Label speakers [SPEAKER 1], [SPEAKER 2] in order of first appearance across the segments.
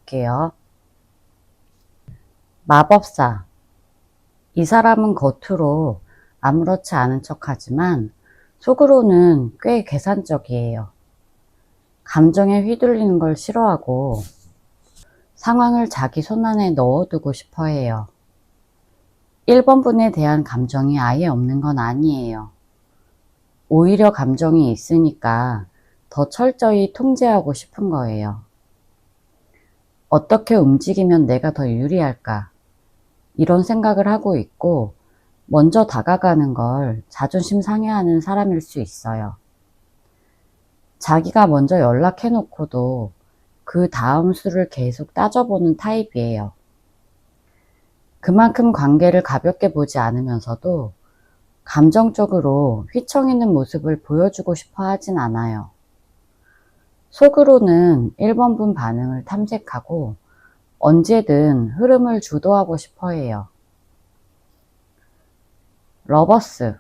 [SPEAKER 1] 볼게요. 마법사. 이 사람은 겉으로 아무렇지 않은 척하지만 속으로는 꽤 계산적이에요. 감정에 휘둘리는 걸 싫어하고 상황을 자기 손안에 넣어두고 싶어 해요. 1번 분에 대한 감정이 아예 없는 건 아니에요. 오히려 감정이 있으니까 더 철저히 통제하고 싶은 거예요. 어떻게 움직이면 내가 더 유리할까? 이런 생각을 하고 있고 먼저 다가가는 걸 자존심 상해하는 사람일 수 있어요. 자기가 먼저 연락해놓고도 그 다음 수를 계속 따져보는 타입이에요. 그만큼 관계를 가볍게 보지 않으면서도 감정적으로 휘청이는 모습을 보여주고 싶어 하진 않아요. 속으로는 1번 분 반응을 탐색하고 언제든 흐름을 주도하고 싶어 해요. 러버스.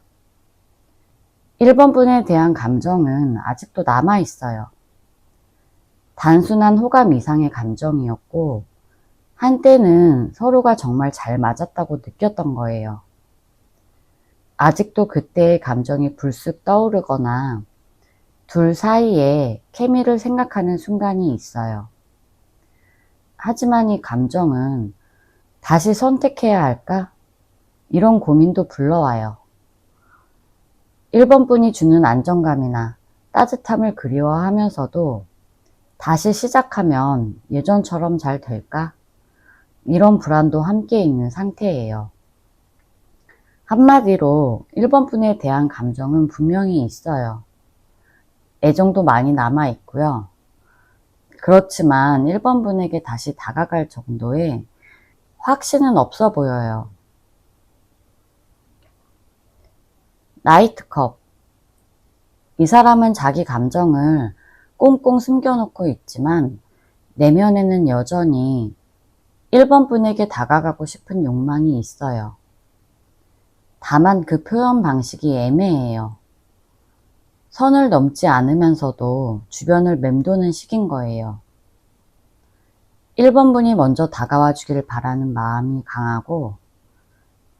[SPEAKER 1] 1번 분에 대한 감정은 아직도 남아 있어요. 단순한 호감 이상의 감정이었고 한때는 서로가 정말 잘 맞았다고 느꼈던 거예요. 아직도 그때의 감정이 불쑥 떠오르거나 둘 사이에 케미를 생각하는 순간이 있어요. 하지만 이 감정은 다시 선택해야 할까? 이런 고민도 불러와요. 1번 분이 주는 안정감이나 따뜻함을 그리워하면서도 다시 시작하면 예전처럼 잘 될까? 이런 불안도 함께 있는 상태예요. 한마디로 1번 분에 대한 감정은 분명히 있어요. 애정도 많이 남아 있고요. 그렇지만 1번 분에게 다시 다가갈 정도의 확신은 없어 보여요. 나이트컵. 이 사람은 자기 감정을 꽁꽁 숨겨놓고 있지만 내면에는 여전히 1번 분에게 다가가고 싶은 욕망이 있어요. 다만 그 표현 방식이 애매해요. 선을 넘지 않으면서도 주변을 맴도는 식인 거예요. 1번 분이 먼저 다가와 주길 바라는 마음이 강하고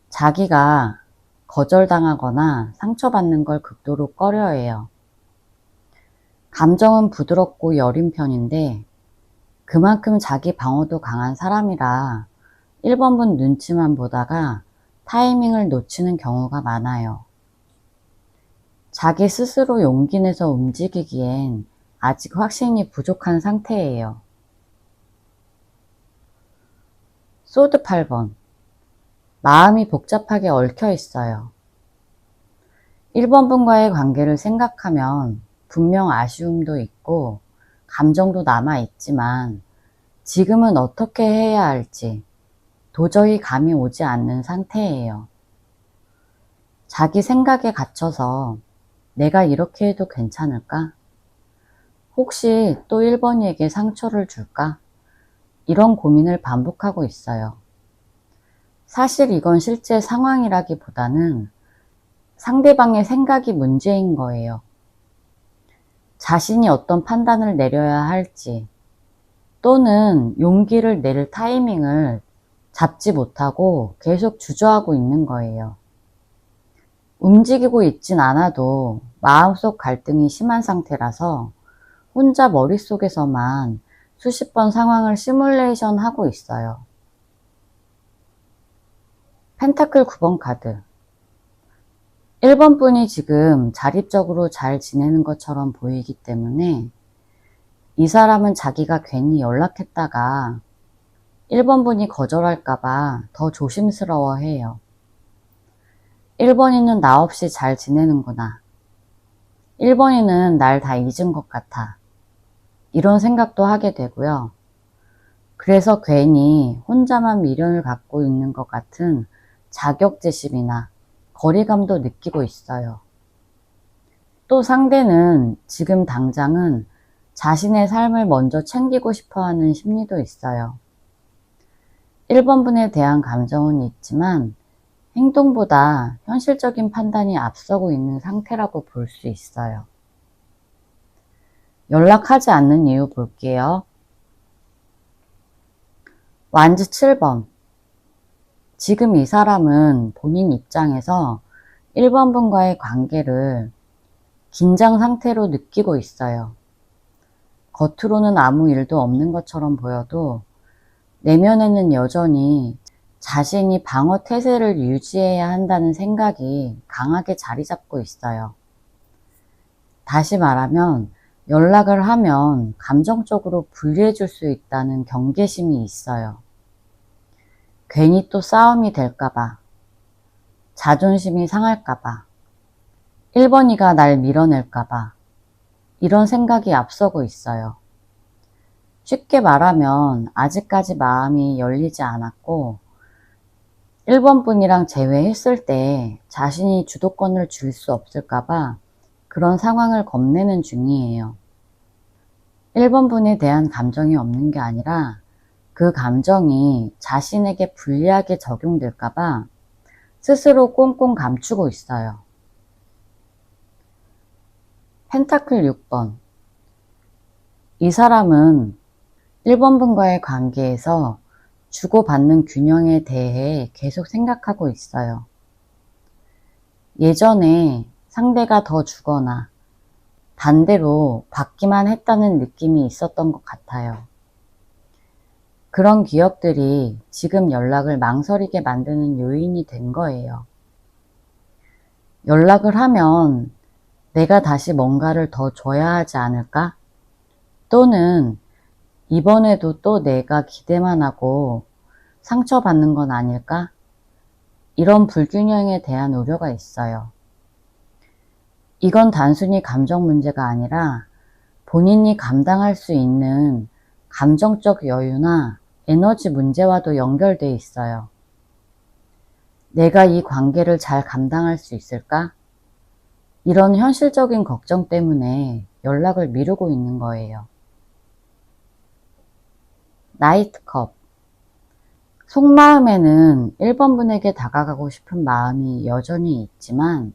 [SPEAKER 1] 자기가 거절당하거나 상처받는 걸 극도로 꺼려해요. 감정은 부드럽고 여린 편인데 그만큼 자기 방어도 강한 사람이라 1번 분 눈치만 보다가 타이밍을 놓치는 경우가 많아요. 자기 스스로 용기 내서 움직이기엔 아직 확신이 부족한 상태예요. 소드 8번. 마음이 복잡하게 얽혀 있어요. 1번 분과의 관계를 생각하면 분명 아쉬움도 있고 감정도 남아 있지만 지금은 어떻게 해야 할지 도저히 감이 오지 않는 상태예요. 자기 생각에 갇혀서 내가 이렇게 해도 괜찮을까? 혹시 또 1번이에게 상처를 줄까? 이런 고민을 반복하고 있어요. 사실 이건 실제 상황이라기보다는 상대방의 생각이 문제인 거예요. 자신이 어떤 판단을 내려야 할지 또는 용기를 낼 타이밍을 잡지 못하고 계속 주저하고 있는 거예요. 움직이고 있진 않아도 마음속 갈등이 심한 상태라서 혼자 머릿속에서만 수십 번 상황을 시뮬레이션 하고 있어요. 펜타클 9번 카드. 1번 분이 지금 자립적으로 잘 지내는 것처럼 보이기 때문에 이 사람은 자기가 괜히 연락했다가 1번 분이 거절할까봐 더 조심스러워 해요. 1번이는 나 없이 잘 지내는구나. 1번이는 날 다 잊은 것 같아. 이런 생각도 하게 되고요. 그래서 괜히 혼자만 미련을 갖고 있는 것 같은 자격지심이나 거리감도 느끼고 있어요. 또 상대는 지금 당장은 자신의 삶을 먼저 챙기고 싶어하는 심리도 있어요. 1번 분에 대한 감정은 있지만 행동보다 현실적인 판단이 앞서고 있는 상태라고 볼 수 있어요. 연락하지 않는 이유 볼게요. 완즈 7번. 지금 이 사람은 본인 입장에서 1번 분과의 관계를 긴장 상태로 느끼고 있어요. 겉으로는 아무 일도 없는 것처럼 보여도 내면에는 여전히 자신이 방어 태세를 유지해야 한다는 생각이 강하게 자리 잡고 있어요. 다시 말하면 연락을 하면 감정적으로 불리해 줄 수 있다는 경계심이 있어요. 괜히 또 싸움이 될까봐, 자존심이 상할까봐, 1번이가 날 밀어낼까봐 이런 생각이 앞서고 있어요. 쉽게 말하면 아직까지 마음이 열리지 않았고 1번 분이랑 재회했을 때 자신이 주도권을 줄 수 없을까봐 그런 상황을 겁내는 중이에요. 1번 분에 대한 감정이 없는 게 아니라 그 감정이 자신에게 불리하게 적용될까봐 스스로 꽁꽁 감추고 있어요. 펜타클 6번. 이 사람은 1번 분과의 관계에서 주고받는 균형에 대해 계속 생각하고 있어요. 예전에 상대가 더 주거나 반대로 받기만 했다는 느낌이 있었던 것 같아요. 그런 기억들이 지금 연락을 망설이게 만드는 요인이 된 거예요. 연락을 하면 내가 다시 뭔가를 더 줘야 하지 않을까? 또는 이번에도 또 내가 기대만 하고 상처받는 건 아닐까? 이런 불균형에 대한 우려가 있어요. 이건 단순히 감정 문제가 아니라 본인이 감당할 수 있는 감정적 여유나 에너지 문제와도 연결돼 있어요. 내가 이 관계를 잘 감당할 수 있을까? 이런 현실적인 걱정 때문에 연락을 미루고 있는 거예요. 나이트컵. 속마음에는 1번 분에게 다가가고 싶은 마음이 여전히 있지만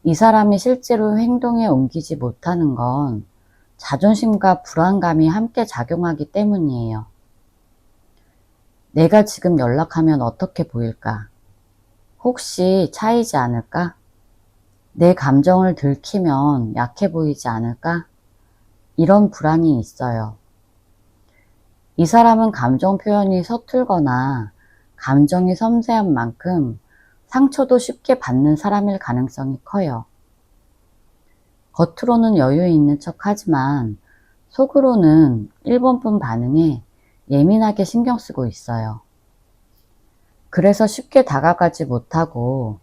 [SPEAKER 1] 이 사람이 실제로 행동에 옮기지 못하는 건 자존심과 불안감이 함께 작용하기 때문이에요. 내가 지금 연락하면 어떻게 보일까? 혹시 차이지 않을까? 내 감정을 들키면 약해 보이지 않을까? 이런 불안이 있어요. 이 사람은 감정 표현이 서툴거나 감정이 섬세한 만큼 상처도 쉽게 받는 사람일 가능성이 커요. 겉으로는 여유 있는 척 하지만 속으로는 1번 분 반응에 예민하게 신경 쓰고 있어요. 그래서 쉽게 다가가지 못하고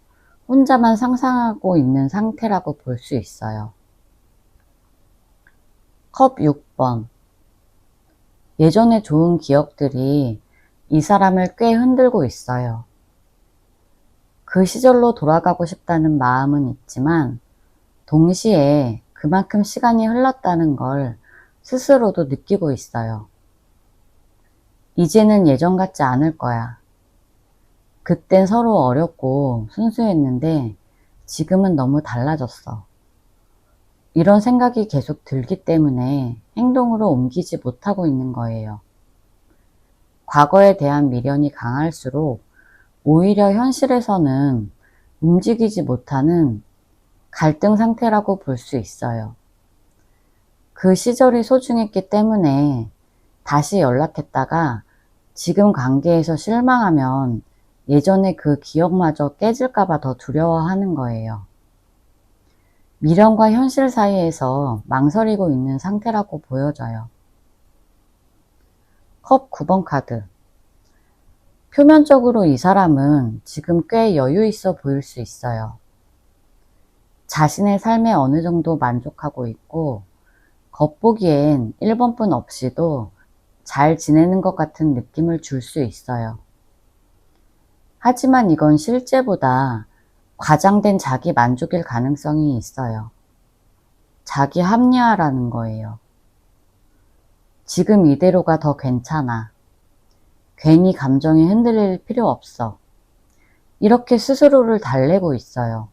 [SPEAKER 1] 혼자만 상상하고 있는 상태라고 볼 수 있어요. 컵 6번. 예전의 좋은 기억들이 이 사람을 꽤 흔들고 있어요. 그 시절로 돌아가고 싶다는 마음은 있지만 동시에 그만큼 시간이 흘렀다는 걸 스스로도 느끼고 있어요. 이제는 예전 같지 않을 거야. 그땐 서로 어렵고 순수했는데 지금은 너무 달라졌어. 이런 생각이 계속 들기 때문에 행동으로 옮기지 못하고 있는 거예요. 과거에 대한 미련이 강할수록 오히려 현실에서는 움직이지 못하는 갈등 상태라고 볼 수 있어요. 그 시절이 소중했기 때문에 다시 연락했다가 지금 관계에서 실망하면 예전에 그 기억마저 깨질까봐 더 두려워하는 거예요. 미련과 현실 사이에서 망설이고 있는 상태라고 보여져요. 컵 9번 카드. 표면적으로 이 사람은 지금 꽤 여유 있어 보일 수 있어요. 자신의 삶에 어느 정도 만족하고 있고 겉보기엔 1번 분 없이도 잘 지내는 것 같은 느낌을 줄 수 있어요. 하지만 이건 실제보다 과장된 자기 만족일 가능성이 있어요. 자기 합리화라는 거예요. 지금 이대로가 더 괜찮아. 괜히 감정이 흔들릴 필요 없어. 이렇게 스스로를 달래고 있어요.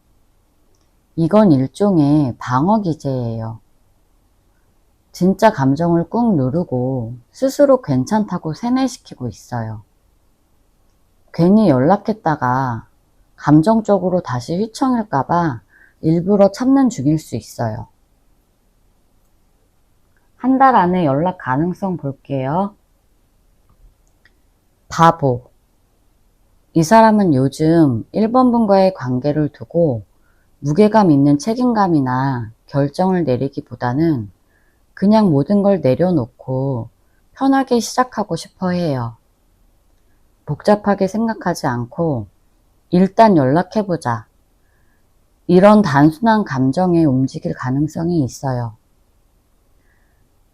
[SPEAKER 1] 이건 일종의 방어 기제예요. 진짜 감정을 꾹 누르고 스스로 괜찮다고 세뇌시키고 있어요. 괜히 연락했다가 감정적으로 다시 휘청일까봐 일부러 참는 중일 수 있어요. 한 달 안에 연락 가능성 볼게요. 바보. 이 사람은 요즘 1번 분과의 관계를 두고 무게감 있는 책임감이나 결정을 내리기보다는 그냥 모든 걸 내려놓고 편하게 시작하고 싶어 해요. 복잡하게 생각하지 않고 일단 연락해보자. 이런 단순한 감정에 움직일 가능성이 있어요.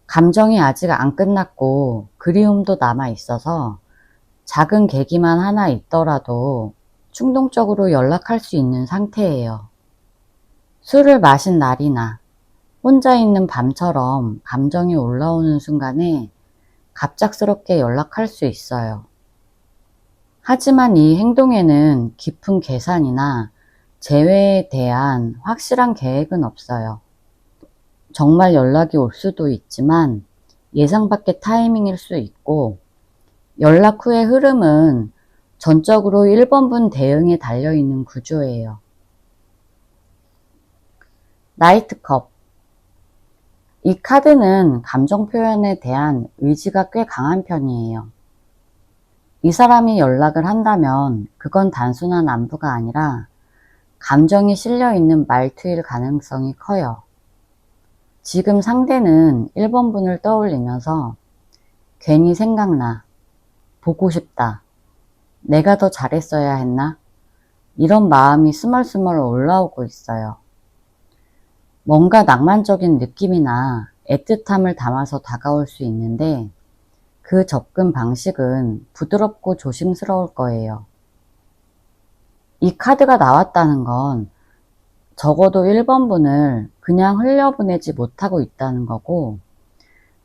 [SPEAKER 1] 감정이 아직 안 끝났고 그리움도 남아 있어서 작은 계기만 하나 있더라도 충동적으로 연락할 수 있는 상태예요. 술을 마신 날이나 혼자 있는 밤처럼 감정이 올라오는 순간에 갑작스럽게 연락할 수 있어요. 하지만 이 행동에는 깊은 계산이나 재회에 대한 확실한 계획은 없어요. 정말 연락이 올 수도 있지만 예상 밖의 타이밍일 수 있고, 연락 후의 흐름은 전적으로 1번분 대응에 달려있는 구조예요. 나이트컵. 이 카드는 감정 표현에 대한 의지가 꽤 강한 편이에요. 이 사람이 연락을 한다면 그건 단순한 안부가 아니라 감정이 실려있는 말투일 가능성이 커요. 지금 상대는 1번분을 떠올리면서 괜히 생각나, 보고 싶다, 내가 더 잘했어야 했나? 이런 마음이 스멀스멀 올라오고 있어요. 뭔가 낭만적인 느낌이나 애틋함을 담아서 다가올 수 있는데 그 접근 방식은 부드럽고 조심스러울 거예요. 이 카드가 나왔다는 건 적어도 1번분을 그냥 흘려보내지 못하고 있다는 거고,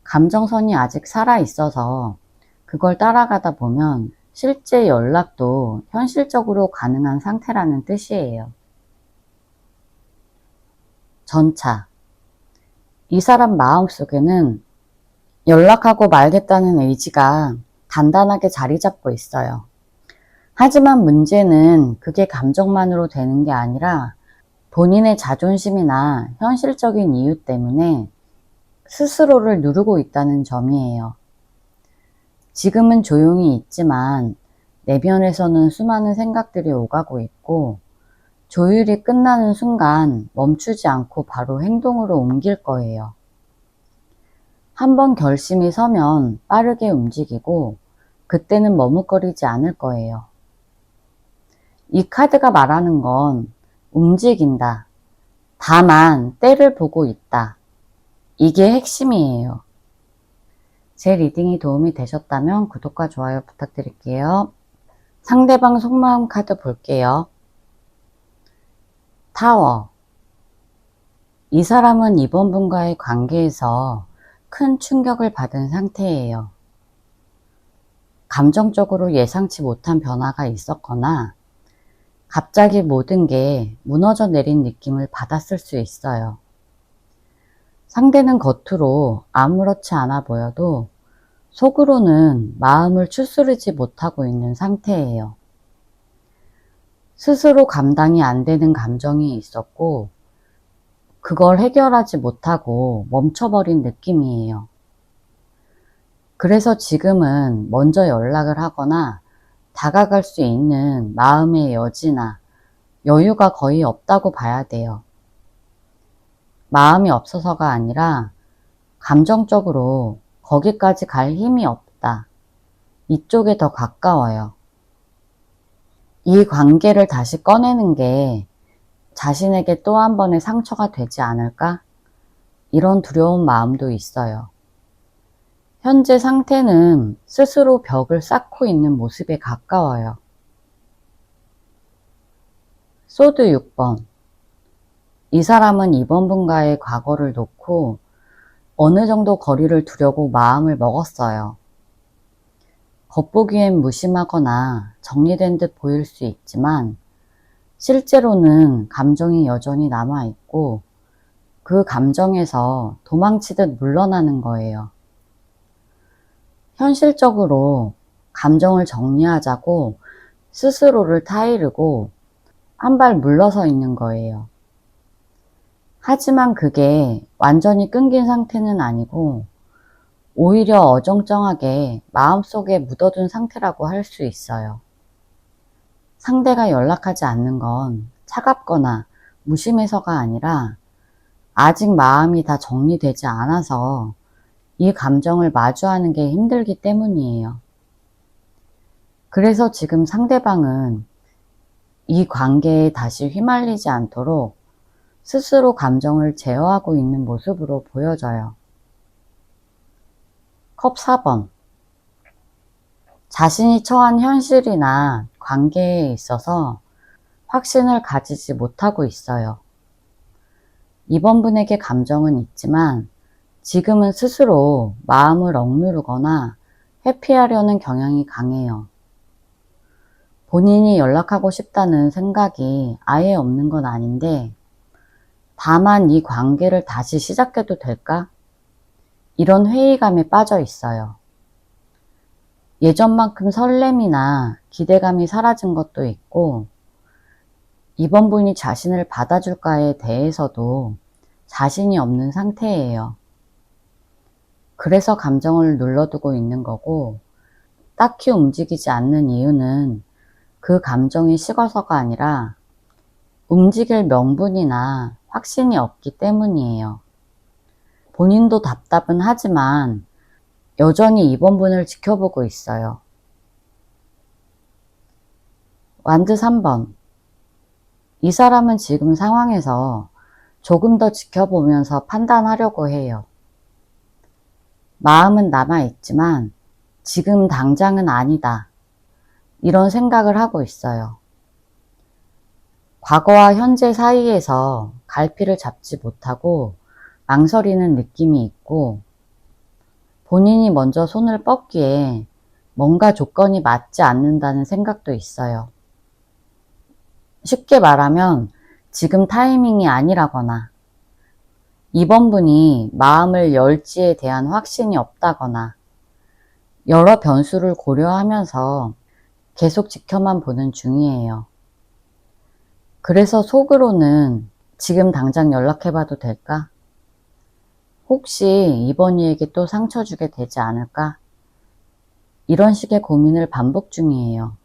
[SPEAKER 1] 감정선이 아직 살아있어서 그걸 따라가다 보면 실제 연락도 현실적으로 가능한 상태라는 뜻이에요. 전차. 이 사람 마음속에는 연락하고 말겠다는 의지가 단단하게 자리 잡고 있어요. 하지만 문제는 그게 감정만으로 되는 게 아니라 본인의 자존심이나 현실적인 이유 때문에 스스로를 누르고 있다는 점이에요. 지금은 조용히 있지만 내면에서는 수많은 생각들이 오가고 있고, 조율이 끝나는 순간 멈추지 않고 바로 행동으로 옮길 거예요. 한번 결심이 서면 빠르게 움직이고 그때는 머뭇거리지 않을 거예요. 이 카드가 말하는 건 움직인다. 다만 때를 보고 있다. 이게 핵심이에요. 제 리딩이 도움이 되셨다면 구독과 좋아요 부탁드릴게요. 상대방 속마음 카드 볼게요. 타워. 이 사람은 이번 분과의 관계에서 큰 충격을 받은 상태예요. 감정적으로 예상치 못한 변화가 있었거나 갑자기 모든 게 무너져 내린 느낌을 받았을 수 있어요. 상대는 겉으로 아무렇지 않아 보여도 속으로는 마음을 추스르지 못하고 있는 상태예요. 스스로 감당이 안 되는 감정이 있었고 그걸 해결하지 못하고 멈춰버린 느낌이에요. 그래서 지금은 먼저 연락을 하거나 다가갈 수 있는 마음의 여지나 여유가 거의 없다고 봐야 돼요. 마음이 없어서가 아니라 감정적으로 거기까지 갈 힘이 없다. 이쪽에 더 가까워요. 이 관계를 다시 꺼내는 게 자신에게 또 한 번의 상처가 되지 않을까? 이런 두려운 마음도 있어요. 현재 상태는 스스로 벽을 쌓고 있는 모습에 가까워요. 소드 6번. 이 사람은 이번 분과의 과거를 놓고 어느 정도 거리를 두려고 마음을 먹었어요. 겉보기엔 무심하거나 정리된 듯 보일 수 있지만 실제로는 감정이 여전히 남아있고 그 감정에서 도망치듯 물러나는 거예요. 현실적으로 감정을 정리하자고 스스로를 타이르고 한 발 물러서 있는 거예요. 하지만 그게 완전히 끊긴 상태는 아니고 오히려 어정쩡하게 마음속에 묻어둔 상태라고 할 수 있어요. 상대가 연락하지 않는 건 차갑거나 무심해서가 아니라 아직 마음이 다 정리되지 않아서 이 감정을 마주하는 게 힘들기 때문이에요. 그래서 지금 상대방은 이 관계에 다시 휘말리지 않도록 스스로 감정을 제어하고 있는 모습으로 보여져요. 컵 4번. 자신이 처한 현실이나 관계에 있어서 확신을 가지지 못하고 있어요. 이번 분에게 감정은 있지만 지금은 스스로 마음을 억누르거나 회피하려는 경향이 강해요. 본인이 연락하고 싶다는 생각이 아예 없는 건 아닌데 다만 이 관계를 다시 시작해도 될까? 이런 회의감에 빠져 있어요. 예전만큼 설렘이나 기대감이 사라진 것도 있고 이번 분이 자신을 받아줄까에 대해서도 자신이 없는 상태예요. 그래서 감정을 눌러두고 있는 거고 딱히 움직이지 않는 이유는 그 감정이 식어서가 아니라 움직일 명분이나 확신이 없기 때문이에요. 본인도 답답은 하지만 여전히 이번 분을 지켜보고 있어요. 완드 3번. 이 사람은 지금 상황에서 조금 더 지켜보면서 판단하려고 해요. 마음은 남아있지만 지금 당장은 아니다. 이런 생각을 하고 있어요. 과거와 현재 사이에서 갈피를 잡지 못하고 망설이는 느낌이 있고 본인이 먼저 손을 뻗기에 뭔가 조건이 맞지 않는다는 생각도 있어요. 쉽게 말하면 지금 타이밍이 아니라거나 이번 분이 마음을 열지에 대한 확신이 없다거나 여러 변수를 고려하면서 계속 지켜만 보는 중이에요. 그래서 속으로는 지금 당장 연락해봐도 될까? 혹시 이번 이에게 또 상처 주게 되지 않을까? 이런 식의 고민을 반복 중이에요.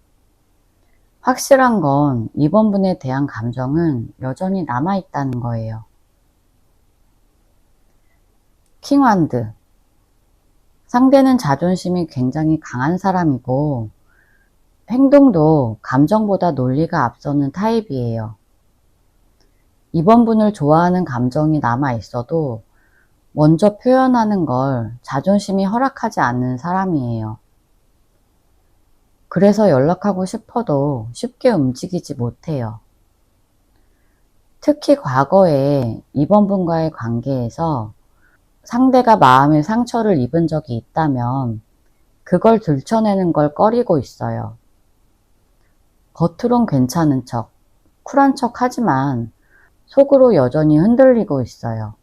[SPEAKER 1] 확실한 건 이번 분에 대한 감정은 여전히 남아있다는 거예요. 킹완드. 상대는 자존심이 굉장히 강한 사람이고 행동도 감정보다 논리가 앞서는 타입이에요. 이번 분을 좋아하는 감정이 남아있어도 먼저 표현하는 걸 자존심이 허락하지 않는 사람이에요. 그래서 연락하고 싶어도 쉽게 움직이지 못해요. 특히 과거에 이번 분과의 관계에서 상대가 마음의 상처를 입은 적이 있다면 그걸 들춰내는 걸 꺼리고 있어요. 겉으론 괜찮은 척, 쿨한 척 하지만 속으로 여전히 흔들리고 있어요.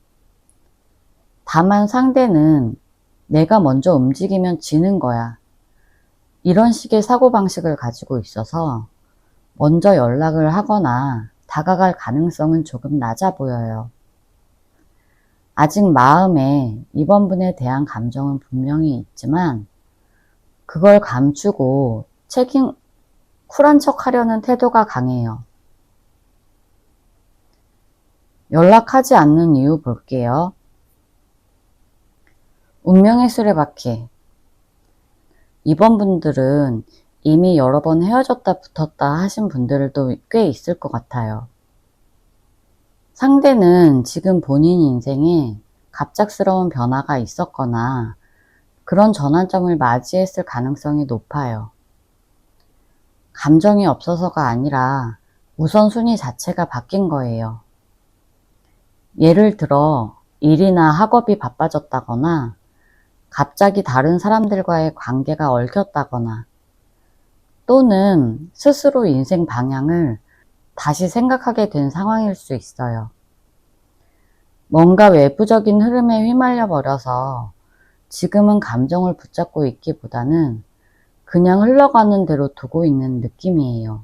[SPEAKER 1] 다만 상대는 내가 먼저 움직이면 지는 거야. 이런 식의 사고방식을 가지고 있어서 먼저 연락을 하거나 다가갈 가능성은 조금 낮아 보여요. 아직 마음에 이번 분에 대한 감정은 분명히 있지만 그걸 감추고 쿨한 척 하려는 태도가 강해요. 연락하지 않는 이유 볼게요. 운명의 수레바퀴. 이번 분들은 이미 여러 번 헤어졌다 붙었다 하신 분들도 꽤 있을 것 같아요. 상대는 지금 본인 인생에 갑작스러운 변화가 있었거나 그런 전환점을 맞이했을 가능성이 높아요. 감정이 없어서가 아니라 우선순위 자체가 바뀐 거예요. 예를 들어 일이나 학업이 바빠졌다거나 갑자기 다른 사람들과의 관계가 얽혔다거나 또는 스스로 인생 방향을 다시 생각하게 된 상황일 수 있어요. 뭔가 외부적인 흐름에 휘말려 버려서 지금은 감정을 붙잡고 있기보다는 그냥 흘러가는 대로 두고 있는 느낌이에요.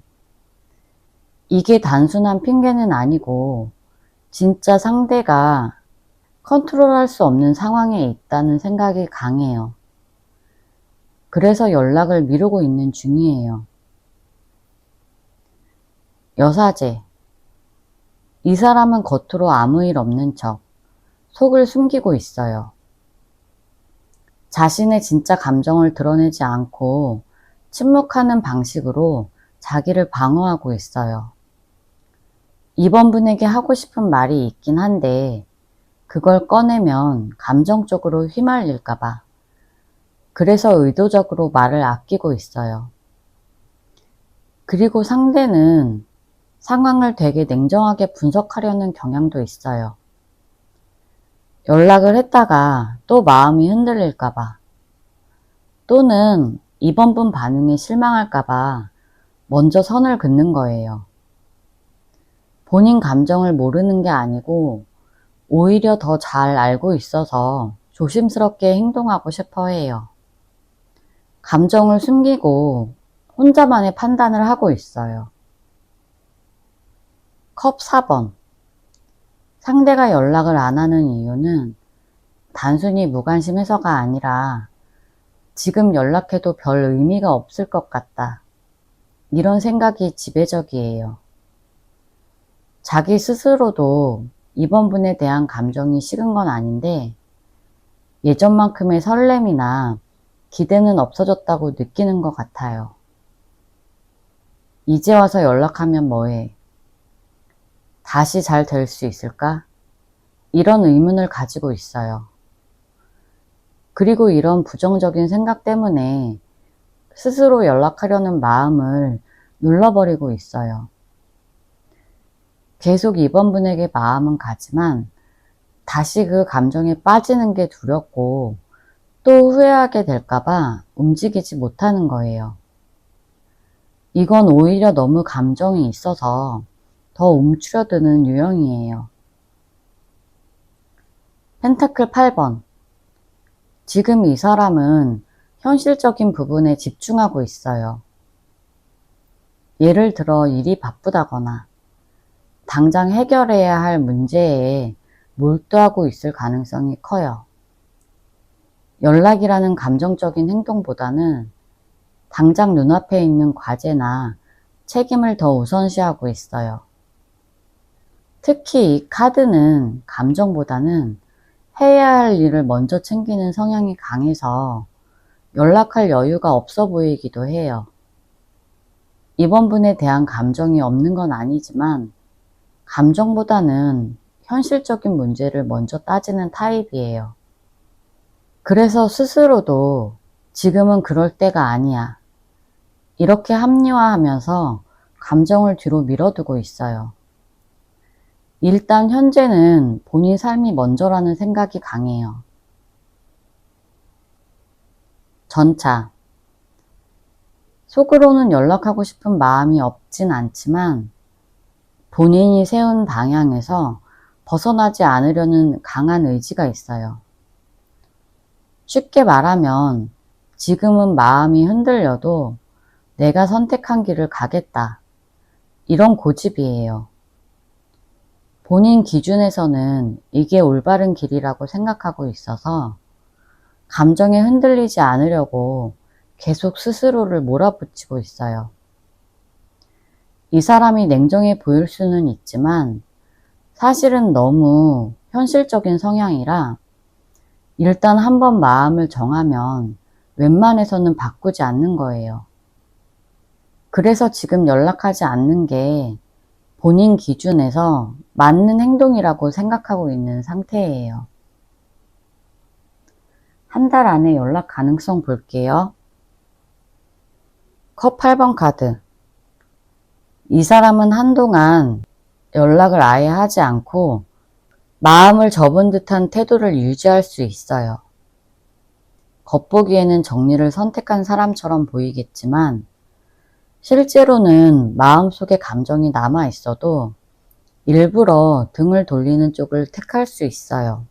[SPEAKER 1] 이게 단순한 핑계는 아니고 진짜 상대가 컨트롤할 수 없는 상황에 있다는 생각이 강해요. 그래서 연락을 미루고 있는 중이에요. 여사제. 이 사람은 겉으로 아무 일 없는 척 속을 숨기고 있어요. 자신의 진짜 감정을 드러내지 않고 침묵하는 방식으로 자기를 방어하고 있어요. 이번 분에게 하고 싶은 말이 있긴 한데 그걸 꺼내면 감정적으로 휘말릴까봐. 그래서 의도적으로 말을 아끼고 있어요. 그리고 상대는 상황을 되게 냉정하게 분석하려는 경향도 있어요. 연락을 했다가 또 마음이 흔들릴까봐. 또는 이번 분 반응에 실망할까봐 먼저 선을 긋는 거예요. 본인 감정을 모르는 게 아니고 오히려 더 잘 알고 있어서 조심스럽게 행동하고 싶어 해요. 감정을 숨기고 혼자만의 판단을 하고 있어요. 컵 4번. 상대가 연락을 안 하는 이유는 단순히 무관심해서가 아니라 지금 연락해도 별 의미가 없을 것 같다. 이런 생각이 지배적이에요. 자기 스스로도 이번 분에 대한 감정이 식은 건 아닌데 예전만큼의 설렘이나 기대는 없어졌다고 느끼는 것 같아요. 이제 와서 연락하면 뭐해? 다시 잘 될 수 있을까? 이런 의문을 가지고 있어요. 그리고 이런 부정적인 생각 때문에 스스로 연락하려는 마음을 눌러버리고 있어요. 계속 이번 분에게 마음은 가지만 다시 그 감정에 빠지는 게 두렵고 또 후회하게 될까봐 움직이지 못하는 거예요. 이건 오히려 너무 감정이 있어서 더 움츠려드는 유형이에요. 펜타클 8번. 지금 이 사람은 현실적인 부분에 집중하고 있어요. 예를 들어 일이 바쁘다거나 당장 해결해야 할 문제에 몰두하고 있을 가능성이 커요. 연락이라는 감정적인 행동보다는 당장 눈앞에 있는 과제나 책임을 더 우선시하고 있어요. 특히 이 카드는 감정보다는 해야 할 일을 먼저 챙기는 성향이 강해서 연락할 여유가 없어 보이기도 해요. 이번 분에 대한 감정이 없는 건 아니지만 감정보다는 현실적인 문제를 먼저 따지는 타입이에요. 그래서 스스로도 지금은 그럴 때가 아니야. 이렇게 합리화하면서 감정을 뒤로 밀어두고 있어요. 일단 현재는 본인 삶이 먼저라는 생각이 강해요. 전차. 속으로는 연락하고 싶은 마음이 없진 않지만 본인이 세운 방향에서 벗어나지 않으려는 강한 의지가 있어요. 쉽게 말하면 지금은 마음이 흔들려도 내가 선택한 길을 가겠다. 이런 고집이에요. 본인 기준에서는 이게 올바른 길이라고 생각하고 있어서 감정에 흔들리지 않으려고 계속 스스로를 몰아붙이고 있어요. 이 사람이 냉정해 보일 수는 있지만 사실은 너무 현실적인 성향이라 일단 한번 마음을 정하면 웬만해서는 바꾸지 않는 거예요. 그래서 지금 연락하지 않는 게 본인 기준에서 맞는 행동이라고 생각하고 있는 상태예요. 한 달 안에 연락 가능성 볼게요. 컵 8번 카드. 이 사람은 한동안 연락을 아예 하지 않고 마음을 접은 듯한 태도를 유지할 수 있어요. 겉보기에는 정리를 선택한 사람처럼 보이겠지만 실제로는 마음속에 감정이 남아 있어도 일부러 등을 돌리는 쪽을 택할 수 있어요.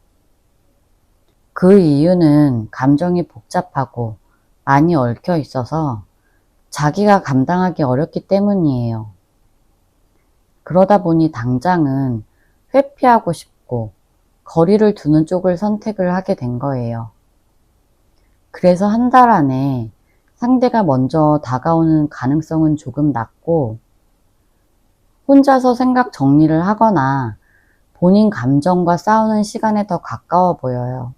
[SPEAKER 1] 그 이유는 감정이 복잡하고 많이 얽혀 있어서 자기가 감당하기 어렵기 때문이에요. 그러다 보니 당장은 회피하고 싶고 거리를 두는 쪽을 선택을 하게 된 거예요. 그래서 한 달 안에 상대가 먼저 다가오는 가능성은 조금 낮고 혼자서 생각 정리를 하거나 본인 감정과 싸우는 시간에 더 가까워 보여요.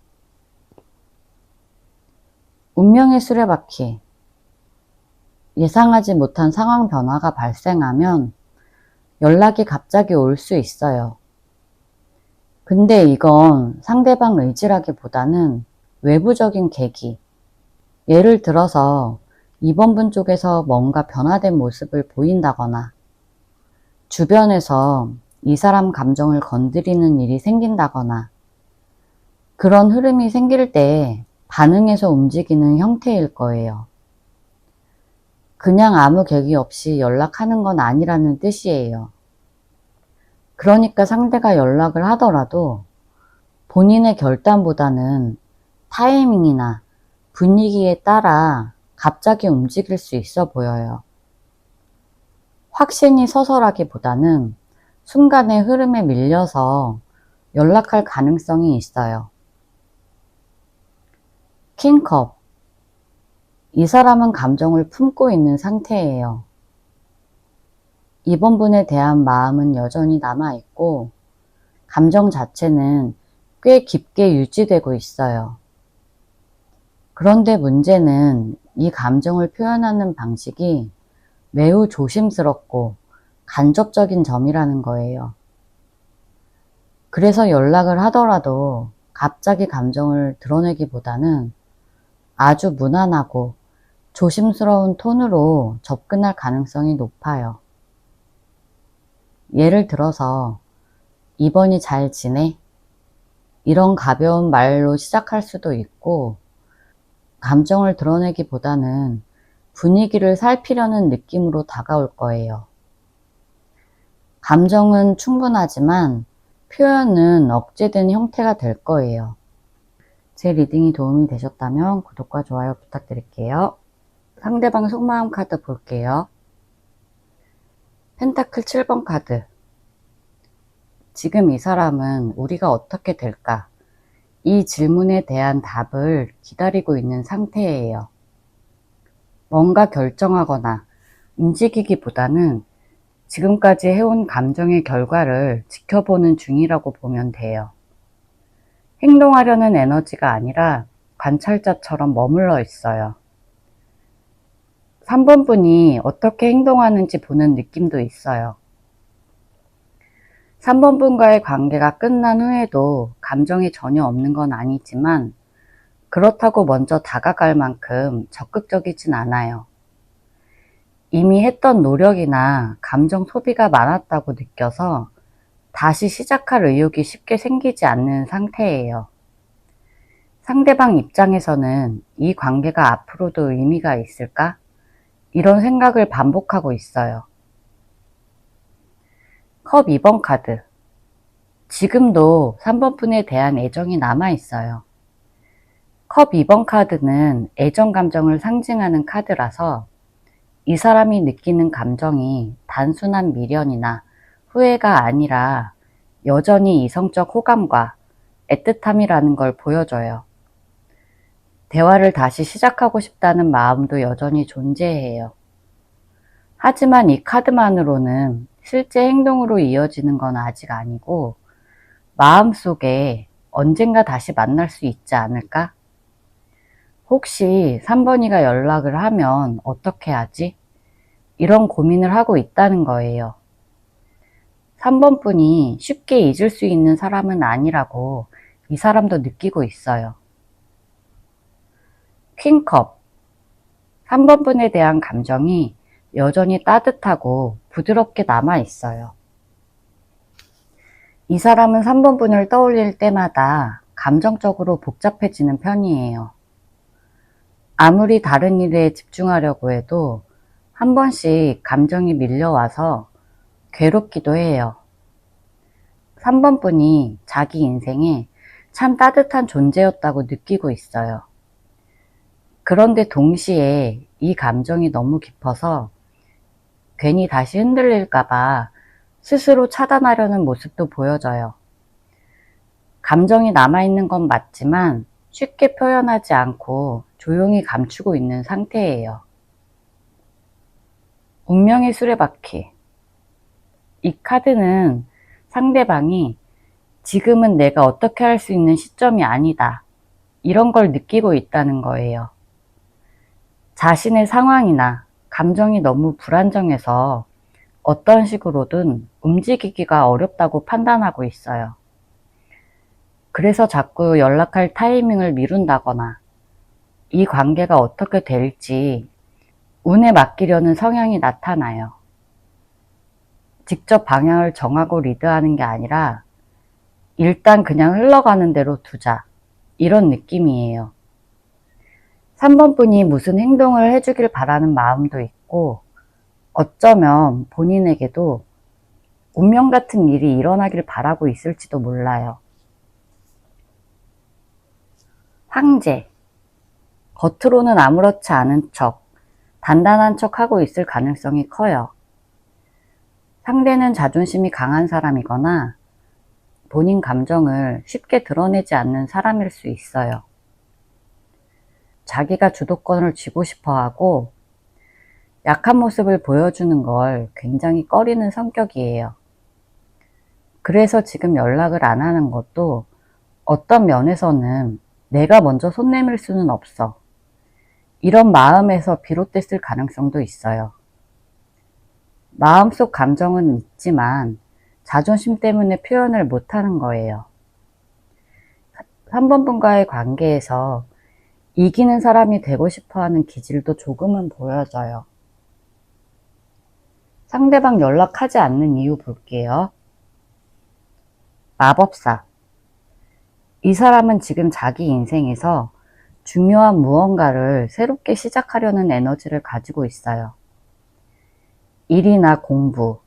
[SPEAKER 1] 운명의 수레바퀴. 예상하지 못한 상황 변화가 발생하면 연락이 갑자기 올 수 있어요. 근데 이건 상대방 의지라기보다는 외부적인 계기. 예를 들어서 이번 분 쪽에서 뭔가 변화된 모습을 보인다거나 주변에서 이 사람 감정을 건드리는 일이 생긴다거나 그런 흐름이 생길 때 반응해서 움직이는 형태일 거예요. 그냥 아무 계기 없이 연락하는 건 아니라는 뜻이에요. 그러니까 상대가 연락을 하더라도 본인의 결단보다는 타이밍이나 분위기에 따라 갑자기 움직일 수 있어 보여요. 확신이 서서라기보다는 순간의 흐름에 밀려서 연락할 가능성이 있어요. 킹컵. 이 사람은 감정을 품고 있는 상태예요. 이번 분에 대한 마음은 여전히 남아있고 감정 자체는 꽤 깊게 유지되고 있어요. 그런데 문제는 이 감정을 표현하는 방식이 매우 조심스럽고 간접적인 점이라는 거예요. 그래서 연락을 하더라도 갑자기 감정을 드러내기보다는 아주 무난하고 조심스러운 톤으로 접근할 가능성이 높아요. 예를 들어서 이번이 잘 지내? 이런 가벼운 말로 시작할 수도 있고 감정을 드러내기보다는 분위기를 살피려는 느낌으로 다가올 거예요. 감정은 충분하지만 표현은 억제된 형태가 될 거예요. 제 리딩이 도움이 되셨다면 구독과 좋아요 부탁드릴게요. 상대방 속마음 카드 볼게요. 펜타클 7번 카드. 지금 이 사람은 우리가 어떻게 될까? 이 질문에 대한 답을 기다리고 있는 상태예요. 뭔가 결정하거나 움직이기보다는 지금까지 해온 감정의 결과를 지켜보는 중이라고 보면 돼요. 행동하려는 에너지가 아니라 관찰자처럼 머물러 있어요. 3번 분이 어떻게 행동하는지 보는 느낌도 있어요. 3번 분과의 관계가 끝난 후에도 감정이 전혀 없는 건 아니지만 그렇다고 먼저 다가갈 만큼 적극적이진 않아요. 이미 했던 노력이나 감정 소비가 많았다고 느껴서 다시 시작할 의욕이 쉽게 생기지 않는 상태예요. 상대방 입장에서는 이 관계가 앞으로도 의미가 있을까? 이런 생각을 반복하고 있어요. 컵 2번 카드. 지금도 3번 분에 대한 애정이 남아있어요. 컵 2번 카드는 애정 감정을 상징하는 카드라서 이 사람이 느끼는 감정이 단순한 미련이나 후회가 아니라 여전히 이성적 호감과 애틋함이라는 걸 보여줘요. 대화를 다시 시작하고 싶다는 마음도 여전히 존재해요. 하지만 이 카드만으로는 실제 행동으로 이어지는 건 아직 아니고 마음속에 언젠가 다시 만날 수 있지 않을까? 혹시 3번이가 연락을 하면 어떻게 하지? 이런 고민을 하고 있다는 거예요. 3번 분이 쉽게 잊을 수 있는 사람은 아니라고 이 사람도 느끼고 있어요. 퀸컵. 3번 분에 대한 감정이 여전히 따뜻하고 부드럽게 남아 있어요. 이 사람은 3번 분을 떠올릴 때마다 감정적으로 복잡해지는 편이에요. 아무리 다른 일에 집중하려고 해도 한 번씩 감정이 밀려와서 괴롭기도 해요. 3번 분이 자기 인생에 참 따뜻한 존재였다고 느끼고 있어요. 그런데 동시에 이 감정이 너무 깊어서 괜히 다시 흔들릴까봐 스스로 차단하려는 모습도 보여져요. 감정이 남아있는 건 맞지만 쉽게 표현하지 않고 조용히 감추고 있는 상태예요. 운명의 수레바퀴. 이 카드는 상대방이 지금은 내가 어떻게 할 수 있는 시점이 아니다, 이런 걸 느끼고 있다는 거예요. 자신의 상황이나 감정이 너무 불안정해서 어떤 식으로든 움직이기가 어렵다고 판단하고 있어요. 그래서 자꾸 연락할 타이밍을 미룬다거나 이 관계가 어떻게 될지 운에 맡기려는 성향이 나타나요. 직접 방향을 정하고 리드하는 게 아니라 일단 그냥 흘러가는 대로 두자, 이런 느낌이에요. 3번 분이 무슨 행동을 해주길 바라는 마음도 있고 어쩌면 본인에게도 운명 같은 일이 일어나길 바라고 있을지도 몰라요. 황제. 겉으로는 아무렇지 않은 척, 단단한 척 하고 있을 가능성이 커요. 상대는 자존심이 강한 사람이거나 본인 감정을 쉽게 드러내지 않는 사람일 수 있어요. 자기가 주도권을 쥐고 싶어 하고 약한 모습을 보여주는 걸 굉장히 꺼리는 성격이에요. 그래서 지금 연락을 안 하는 것도 어떤 면에서는 내가 먼저 손 내밀 수는 없어, 이런 마음에서 비롯됐을 가능성도 있어요. 마음속 감정은 있지만 자존심 때문에 표현을 못하는 거예요. 3번 분과의 관계에서 이기는 사람이 되고 싶어하는 기질도 조금은 보여져요. 상대방 연락하지 않는 이유 볼게요. 마법사. 이 사람은 지금 자기 인생에서 중요한 무언가를 새롭게 시작하려는 에너지를 가지고 있어요. 일이나 공부,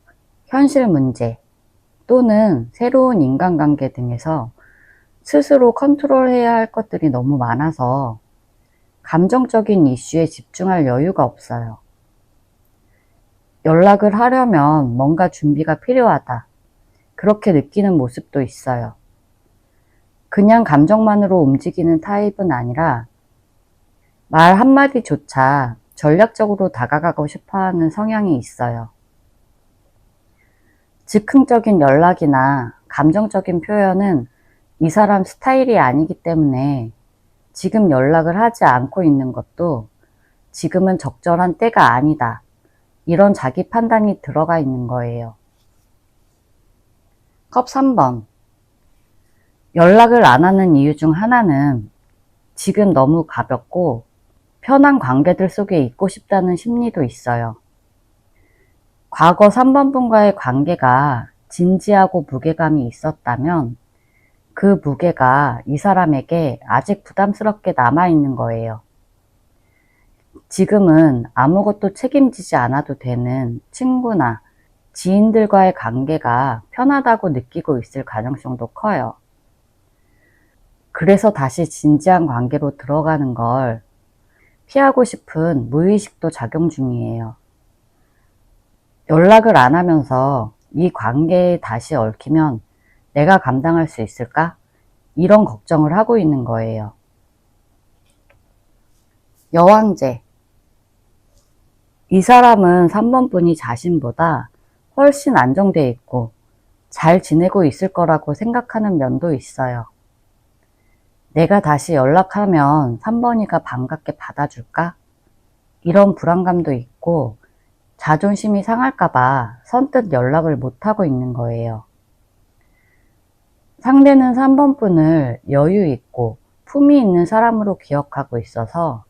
[SPEAKER 1] 현실 문제, 또는 새로운 인간관계 등에서 스스로 컨트롤해야 할 것들이 너무 많아서 감정적인 이슈에 집중할 여유가 없어요. 연락을 하려면 뭔가 준비가 필요하다, 그렇게 느끼는 모습도 있어요. 그냥 감정만으로 움직이는 타입은 아니라 말 한마디조차 전략적으로 다가가고 싶어하는 성향이 있어요. 즉흥적인 연락이나 감정적인 표현은 이 사람 스타일이 아니기 때문에 지금 연락을 하지 않고 있는 것도 지금은 적절한 때가 아니다, 이런 자기 판단이 들어가 있는 거예요. 컵 3번. 연락을 안 하는 이유 중 하나는 지금 너무 가볍고 편한 관계들 속에 있고 싶다는 심리도 있어요. 과거 3번 분과의 관계가 진지하고 무게감이 있었다면 그 무게가 이 사람에게 아직 부담스럽게 남아있는 거예요. 지금은 아무것도 책임지지 않아도 되는 친구나 지인들과의 관계가 편하다고 느끼고 있을 가능성도 커요. 그래서 다시 진지한 관계로 들어가는 걸 피하고 싶은 무의식도 작용 중이에요. 연락을 안 하면서 이 관계에 다시 얽히면 내가 감당할 수 있을까? 이런 걱정을 하고 있는 거예요. 여왕제. 이 사람은 3번 분이 자신보다 훨씬 안정돼 있고 잘 지내고 있을 거라고 생각하는 면도 있어요. 내가 다시 연락하면 3번이가 반갑게 받아줄까? 이런 불안감도 있고 자존심이 상할까봐 선뜻 연락을 못하고 있는 거예요. 상대는 3번 분을 여유 있고 품위 있는 사람으로 기억하고 있어서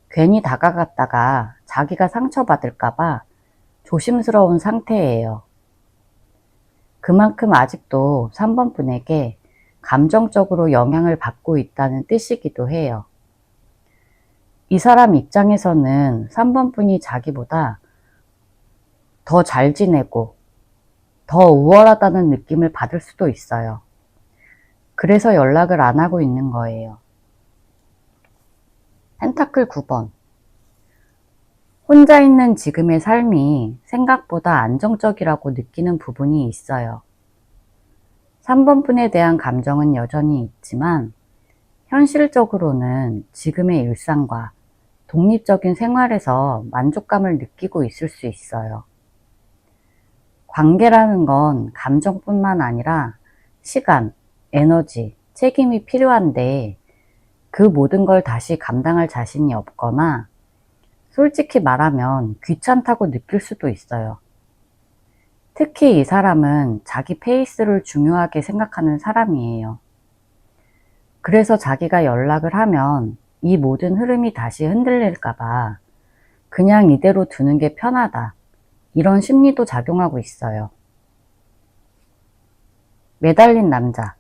[SPEAKER 1] 괜히 다가갔다가 자기가 상처받을까봐 조심스러운 상태예요. 그만큼 아직도 3번 분에게 감정적으로 영향을 받고 있다는 뜻이기도 해요. 이 사람 입장에서는 3번 분이 자기보다 더 잘 지내고 더 우월하다는 느낌을 받을 수도 있어요. 그래서 연락을 안 하고 있는 거예요. 펜타클 9번. 혼자 있는 지금의 삶이 생각보다 안정적이라고 느끼는 부분이 있어요. 3번 분에 대한 감정은 여전히 있지만 현실적으로는 지금의 일상과 독립적인 생활에서 만족감을 느끼고 있을 수 있어요. 관계라는 건 감정뿐만 아니라 시간, 에너지, 책임이 필요한데 그 모든 걸 다시 감당할 자신이 없거나 솔직히 말하면 귀찮다고 느낄 수도 있어요. 특히 이 사람은 자기 페이스를 중요하게 생각하는 사람이에요. 그래서 자기가 연락을 하면 이 모든 흐름이 다시 흔들릴까봐 그냥 이대로 두는 게 편하다. 이런 심리도 작용하고 있어요. 매달린 남자.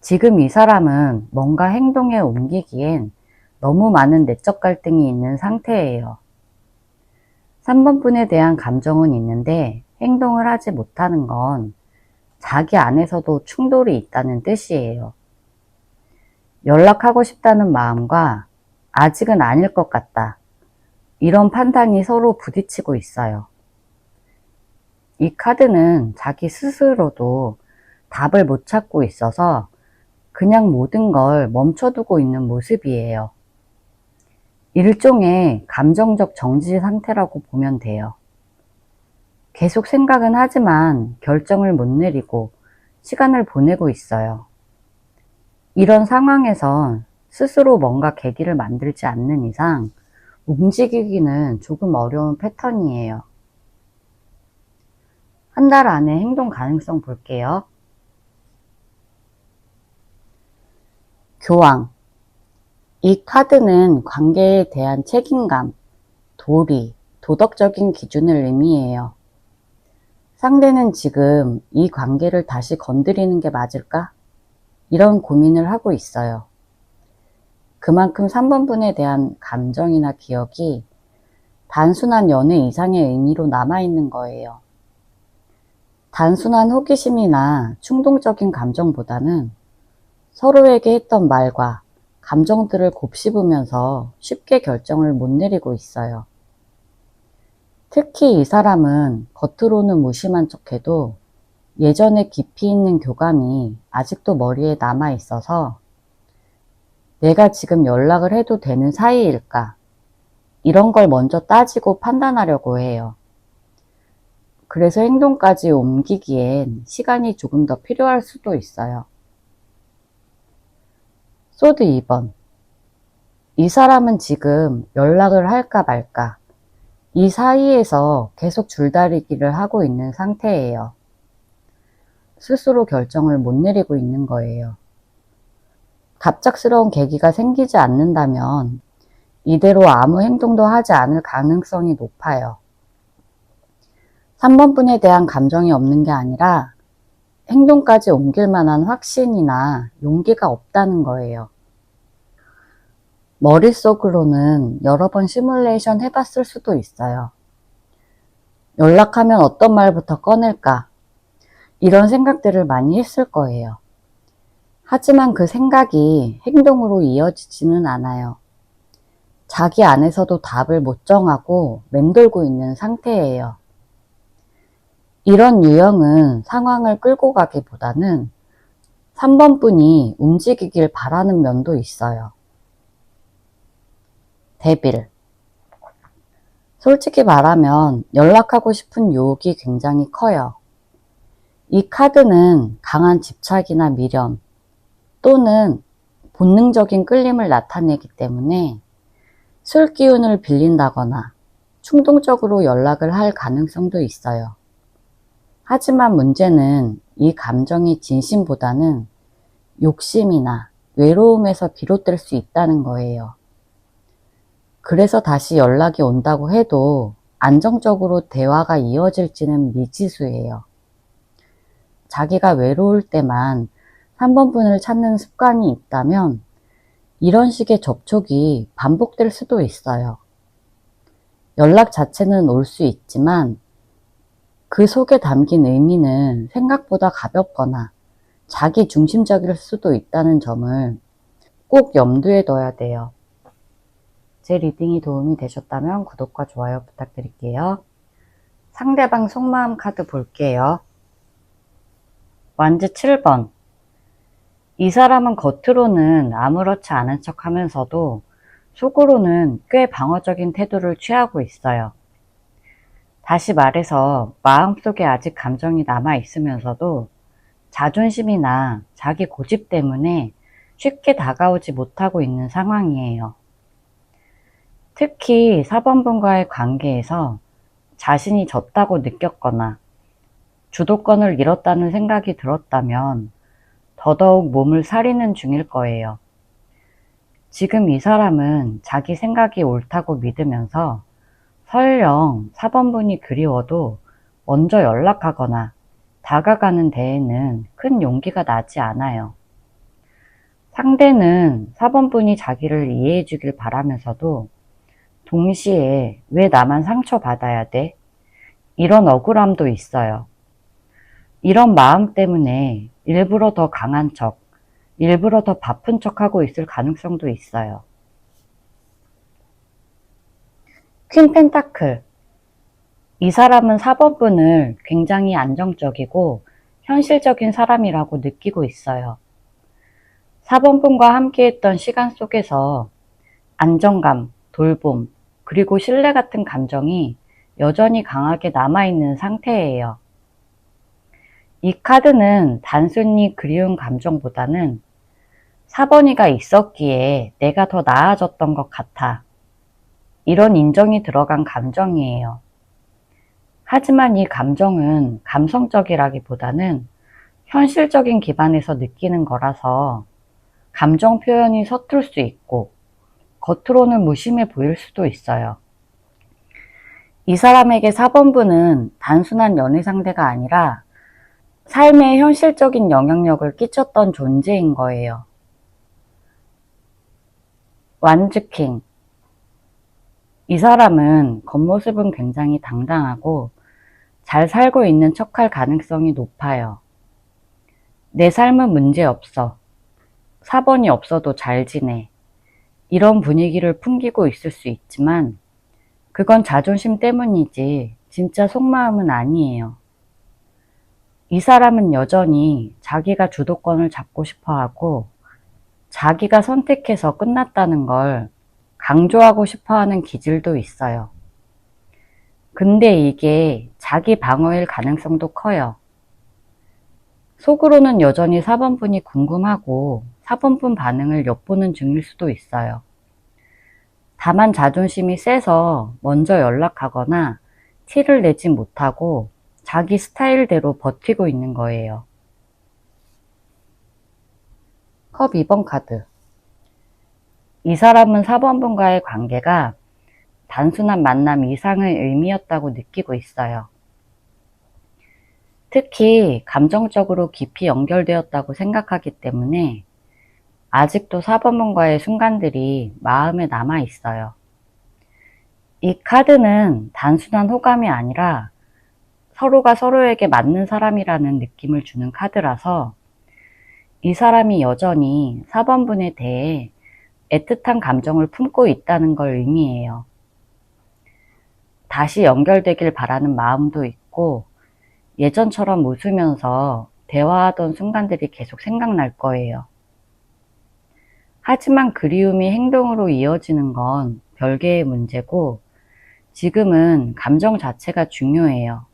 [SPEAKER 1] 지금 이 사람은 뭔가 행동에 옮기기엔 너무 많은 내적 갈등이 있는 상태예요. 3번 분에 대한 감정은 있는데 행동을 하지 못하는 건 자기 안에서도 충돌이 있다는 뜻이에요. 연락하고 싶다는 마음과 아직은 아닐 것 같다. 이런 판단이 서로 부딪히고 있어요. 이 카드는 자기 스스로도 답을 못 찾고 있어서 그냥 모든 걸 멈춰두고 있는 모습이에요. 일종의 감정적 정지 상태라고 보면 돼요. 계속 생각은 하지만 결정을 못 내리고 시간을 보내고 있어요. 이런 상황에선 스스로 뭔가 계기를 만들지 않는 이상 움직이기는 조금 어려운 패턴이에요. 한 달 안에 행동 가능성 볼게요. 교황. 이 카드는 관계에 대한 책임감, 도리, 도덕적인 기준을 의미해요. 상대는 지금 이 관계를 다시 건드리는 게 맞을까? 이런 고민을 하고 있어요. 그만큼 3번 분에 대한 감정이나 기억이 단순한 연애 이상의 의미로 남아있는 거예요. 단순한 호기심이나 충동적인 감정보다는 서로에게 했던 말과 감정들을 곱씹으면서 쉽게 결정을 못 내리고 있어요. 특히 이 사람은 겉으로는 무심한 척해도 예전에 깊이 있는 교감이 아직도 머리에 남아 있어서 내가 지금 연락을 해도 되는 사이일까? 이런 걸 먼저 따지고 판단하려고 해요. 그래서 행동까지 옮기기엔 시간이 조금 더 필요할 수도 있어요. 소드 2번. 이 사람은 지금 연락을 할까 말까 이 사이에서 계속 줄다리기를 하고 있는 상태예요. 스스로 결정을 못 내리고 있는 거예요. 갑작스러운 계기가 생기지 않는다면 이대로 아무 행동도 하지 않을 가능성이 높아요. 3번 분에 대한 감정이 없는 게 아니라 행동까지 옮길 만한 확신이나 용기가 없다는 거예요. 머릿속으로는 여러 번 시뮬레이션 해봤을 수도 있어요. 연락하면 어떤 말부터 꺼낼까? 이런 생각들을 많이 했을 거예요. 하지만 그 생각이 행동으로 이어지지는 않아요. 자기 안에서도 답을 못 정하고 맴돌고 있는 상태예요. 이런 유형은 상황을 끌고 가기보다는 3번 분이 움직이길 바라는 면도 있어요. 데빌. 솔직히 말하면 연락하고 싶은 유혹이 굉장히 커요. 이 카드는 강한 집착이나 미련 또는 본능적인 끌림을 나타내기 때문에 술 기운을 빌린다거나 충동적으로 연락을 할 가능성도 있어요. 하지만 문제는 이 감정이 진심보다는 욕심이나 외로움에서 비롯될 수 있다는 거예요. 그래서 다시 연락이 온다고 해도 안정적으로 대화가 이어질지는 미지수예요. 자기가 외로울 때만 3번 분을 찾는 습관이 있다면 이런 식의 접촉이 반복될 수도 있어요. 연락 자체는 올 수 있지만 그 속에 담긴 의미는 생각보다 가볍거나 자기 중심적일 수도 있다는 점을 꼭 염두에 둬야 돼요. 제 리딩이 도움이 되셨다면 구독과 좋아요 부탁드릴게요. 상대방 속마음 카드 볼게요. 완즈 7번. 이 사람은 겉으로는 아무렇지 않은 척 하면서도 속으로는 꽤 방어적인 태도를 취하고 있어요. 다시 말해서 마음속에 아직 감정이 남아 있으면서도 자존심이나 자기 고집 때문에 쉽게 다가오지 못하고 있는 상황이에요. 특히 4번분과의 관계에서 자신이 졌다고 느꼈거나 주도권을 잃었다는 생각이 들었다면 더더욱 몸을 사리는 중일 거예요. 지금 이 사람은 자기 생각이 옳다고 믿으면서 설령 4번분이 그리워도 먼저 연락하거나 다가가는 데에는 큰 용기가 나지 않아요. 상대는 4번분이 자기를 이해해 주길 바라면서도 동시에 왜 나만 상처받아야 돼? 이런 억울함도 있어요. 이런 마음 때문에 일부러 더 강한 척, 일부러 더 바쁜 척하고 있을 가능성도 있어요. 퀸 펜타클. 이 사람은 4번분을 굉장히 안정적이고 현실적인 사람이라고 느끼고 있어요. 4번분과 함께했던 시간 속에서 안정감, 돌봄, 그리고 신뢰 같은 감정이 여전히 강하게 남아있는 상태예요. 이 카드는 단순히 그리운 감정보다는 4번이가 있었기에 내가 더 나아졌던 것 같아. 이런 인정이 들어간 감정이에요. 하지만 이 감정은 감성적이라기보다는 현실적인 기반에서 느끼는 거라서 감정 표현이 서툴 수 있고 겉으로는 무심해 보일 수도 있어요. 이 사람에게 4번분은 단순한 연애 상대가 아니라 삶에 현실적인 영향력을 끼쳤던 존재인 거예요. 완즈킹. 이 사람은 겉모습은 굉장히 당당하고 잘 살고 있는 척할 가능성이 높아요. 내 삶은 문제없어. 4번이 없어도 잘 지내. 이런 분위기를 풍기고 있을 수 있지만 그건 자존심 때문이지 진짜 속마음은 아니에요. 이 사람은 여전히 자기가 주도권을 잡고 싶어 하고 자기가 선택해서 끝났다는 걸 강조하고 싶어 하는 기질도 있어요. 근데 이게 자기 방어일 가능성도 커요. 속으로는 여전히 4번분이 궁금하고 4번분 반응을 엿보는 중일 수도 있어요. 다만 자존심이 세서 먼저 연락하거나 티를 내지 못하고 자기 스타일대로 버티고 있는 거예요. 컵 2번 카드. 이 사람은 4번분과의 관계가 단순한 만남 이상의 의미였다고 느끼고 있어요. 특히 감정적으로 깊이 연결되었다고 생각하기 때문에 아직도 4번분과의 순간들이 마음에 남아 있어요. 이 카드는 단순한 호감이 아니라 서로가 서로에게 맞는 사람이라는 느낌을 주는 카드라서 이 사람이 여전히 4번분에 대해 애틋한 감정을 품고 있다는 걸 의미해요. 다시 연결되길 바라는 마음도 있고 예전처럼 웃으면서 대화하던 순간들이 계속 생각날 거예요. 하지만 그리움이 행동으로 이어지는 건 별개의 문제고 지금은 감정 자체가 중요해요.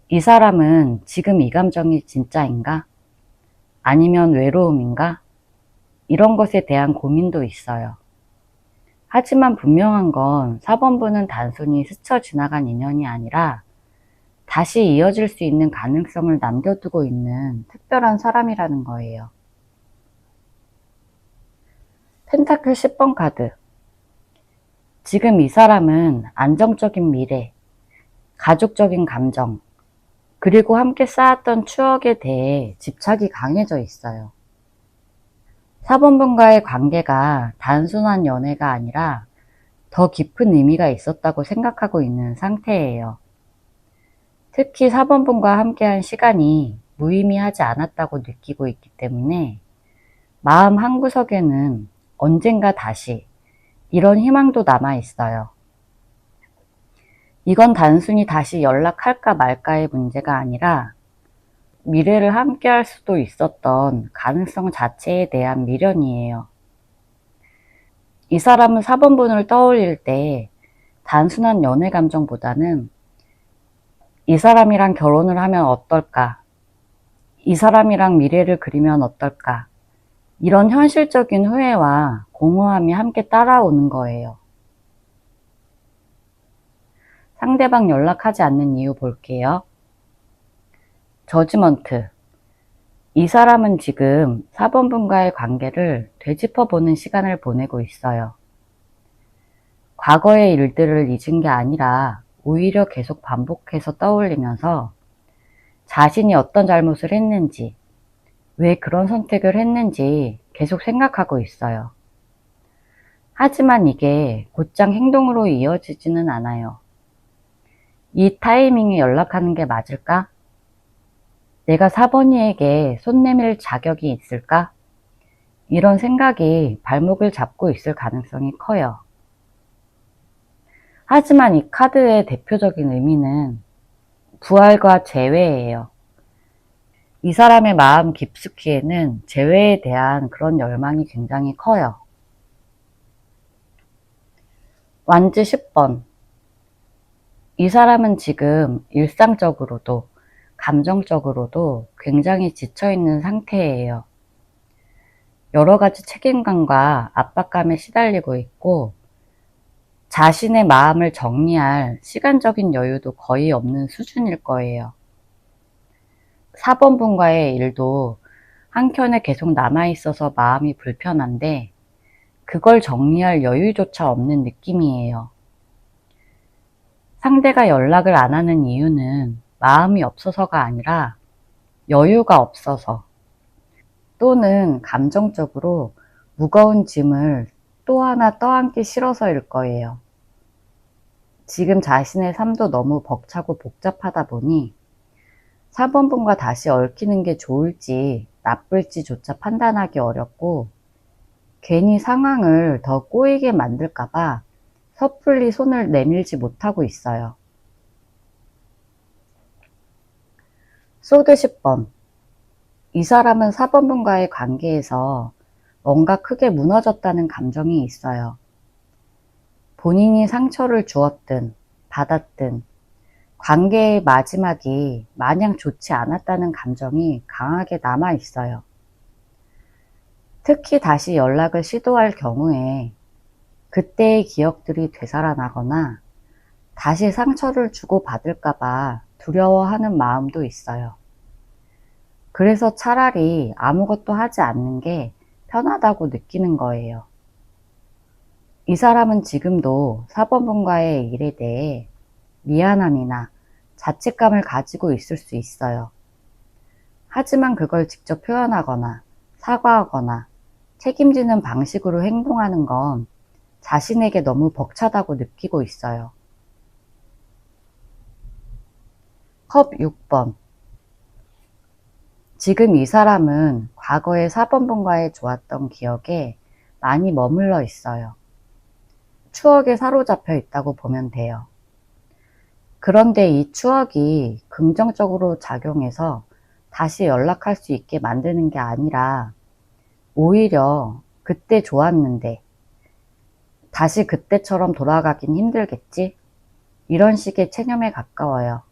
[SPEAKER 1] 이 사람은 지금 이 감정이 진짜인가? 아니면 외로움인가? 이런 것에 대한 고민도 있어요. 하지만 분명한 건 4번분은 단순히 스쳐 지나간 인연이 아니라 다시 이어질 수 있는 가능성을 남겨두고 있는 특별한 사람이라는 거예요. 펜타클 10번 카드. 지금 이 사람은 안정적인 미래, 가족적인 감정, 그리고 함께 쌓았던 추억에 대해 집착이 강해져 있어요. 4번분과의 관계가 단순한 연애가 아니라 더 깊은 의미가 있었다고 생각하고 있는 상태예요. 특히 4번 분과 함께한 시간이 무의미하지 않았다고 느끼고 있기 때문에 마음 한구석에는 언젠가 다시 이런 희망도 남아 있어요. 이건 단순히 다시 연락할까 말까의 문제가 아니라 미래를 함께할 수도 있었던 가능성 자체에 대한 미련이에요. 이 사람은 4번 분을 떠올릴 때 단순한 연애 감정보다는 이 사람이랑 결혼을 하면 어떨까? 이 사람이랑 미래를 그리면 어떨까? 이런 현실적인 후회와 공허함이 함께 따라오는 거예요. 상대방 연락하지 않는 이유 볼게요. 저지먼트. 이 사람은 지금 4번 분과의 관계를 되짚어보는 시간을 보내고 있어요. 과거의 일들을 잊은 게 아니라 오히려 계속 반복해서 떠올리면서 자신이 어떤 잘못을 했는지, 왜 그런 선택을 했는지 계속 생각하고 있어요. 하지만 이게 곧장 행동으로 이어지지는 않아요. 이 타이밍에 연락하는 게 맞을까? 내가 4번이에게 손 내밀 자격이 있을까? 이런 생각이 발목을 잡고 있을 가능성이 커요. 하지만 이 카드의 대표적인 의미는 부활과 재회예요. 이 사람의 마음 깊숙이에는 재회에 대한 그런 열망이 굉장히 커요. 완즈 10번. 이 사람은 지금 일상적으로도 감정적으로도 굉장히 지쳐있는 상태예요. 여러 가지 책임감과 압박감에 시달리고 있고 자신의 마음을 정리할 시간적인 여유도 거의 없는 수준일 거예요. 4번 분과의 일도 한켠에 계속 남아있어서 마음이 불편한데 그걸 정리할 여유조차 없는 느낌이에요. 상대가 연락을 안 하는 이유는 마음이 없어서가 아니라 여유가 없어서 또는 감정적으로 무거운 짐을 또 하나 떠안기 싫어서일 거예요. 지금 자신의 삶도 너무 벅차고 복잡하다 보니 4번 분과 다시 얽히는 게 좋을지 나쁠지조차 판단하기 어렵고 괜히 상황을 더 꼬이게 만들까봐 섣불리 손을 내밀지 못하고 있어요. 소드 10번. 이 사람은 4번 분과의 관계에서 뭔가 크게 무너졌다는 감정이 있어요. 본인이 상처를 주었든 받았든 관계의 마지막이 마냥 좋지 않았다는 감정이 강하게 남아 있어요. 특히 다시 연락을 시도할 경우에 그때의 기억들이 되살아나거나 다시 상처를 주고받을까봐 두려워하는 마음도 있어요. 그래서 차라리 아무것도 하지 않는 게 편하다고 느끼는 거예요. 이 사람은 지금도 4번 분과의 일에 대해 미안함이나 자책감을 가지고 있을 수 있어요. 하지만 그걸 직접 표현하거나 사과하거나 책임지는 방식으로 행동하는 건 자신에게 너무 벅차다고 느끼고 있어요. 컵 6번. 지금 이 사람은 과거의 4번 분과의 좋았던 기억에 많이 머물러 있어요. 추억에 사로잡혀 있다고 보면 돼요. 그런데 이 추억이 긍정적으로 작용해서 다시 연락할 수 있게 만드는 게 아니라 오히려 그때 좋았는데 다시 그때처럼 돌아가긴 힘들겠지? 이런 식의 체념에 가까워요.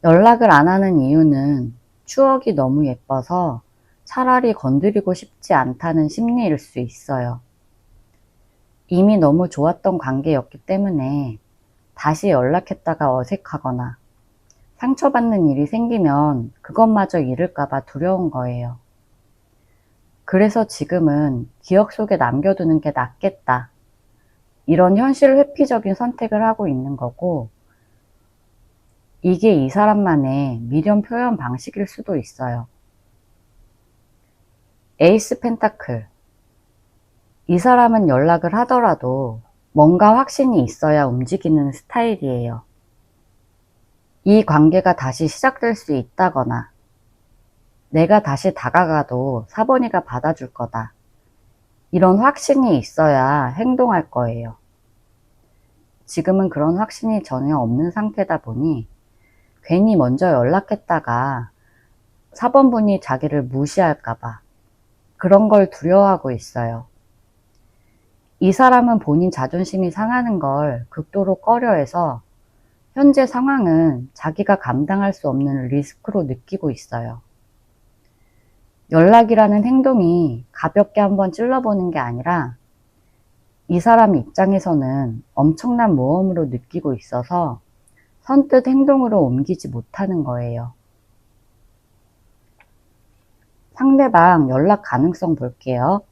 [SPEAKER 1] 연락을 안 하는 이유는 추억이 너무 예뻐서 차라리 건드리고 싶지 않다는 심리일 수 있어요. 이미 너무 좋았던 관계였기 때문에 다시 연락했다가 어색하거나 상처받는 일이 생기면 그것마저 잃을까봐 두려운 거예요. 그래서 지금은 기억 속에 남겨두는 게 낫겠다. 이런 현실 회피적인 선택을 하고 있는 거고 이게 이 사람만의 미련 표현 방식일 수도 있어요. 에이스 펜타클. 이 사람은 연락을 하더라도 뭔가 확신이 있어야 움직이는 스타일이에요. 이 관계가 다시 시작될 수 있다거나 내가 다시 다가가도 4번이가 받아줄 거다. 이런 확신이 있어야 행동할 거예요. 지금은 그런 확신이 전혀 없는 상태다 보니 괜히 먼저 연락했다가 4번 분이 자기를 무시할까봐 그런 걸 두려워하고 있어요. 이 사람은 본인 자존심이 상하는 걸 극도로 꺼려해서 현재 상황은 자기가 감당할 수 없는 리스크로 느끼고 있어요. 연락이라는 행동이 가볍게 한번 찔러보는 게 아니라 이 사람 입장에서는 엄청난 모험으로 느끼고 있어서 선뜻 행동으로 옮기지 못하는 거예요. 상대방 연락 가능성 볼게요.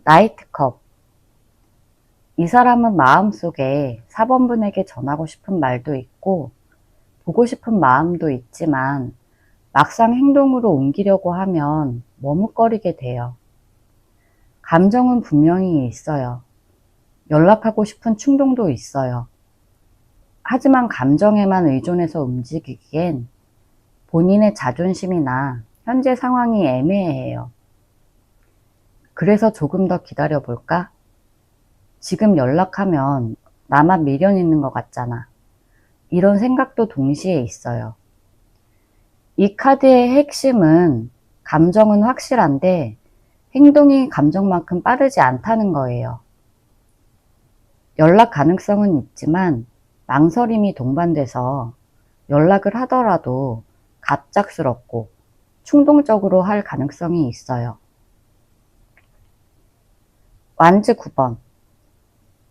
[SPEAKER 1] 나이트컵. 이 사람은 마음속에 4번 분에게 전하고 싶은 말도 있고 보고 싶은 마음도 있지만 막상 행동으로 옮기려고 하면 머뭇거리게 돼요. 감정은 분명히 있어요. 연락하고 싶은 충동도 있어요. 하지만 감정에만 의존해서 움직이기엔 본인의 자존심이나 현재 상황이 애매해요. 그래서 조금 더 기다려볼까? 지금 연락하면 나만 미련 있는 것 같잖아. 이런 생각도 동시에 있어요. 이 카드의 핵심은 감정은 확실한데 행동이 감정만큼 빠르지 않다는 거예요. 연락 가능성은 있지만 망설임이 동반돼서 연락을 하더라도 갑작스럽고 충동적으로 할 가능성이 있어요. 완즈 9번.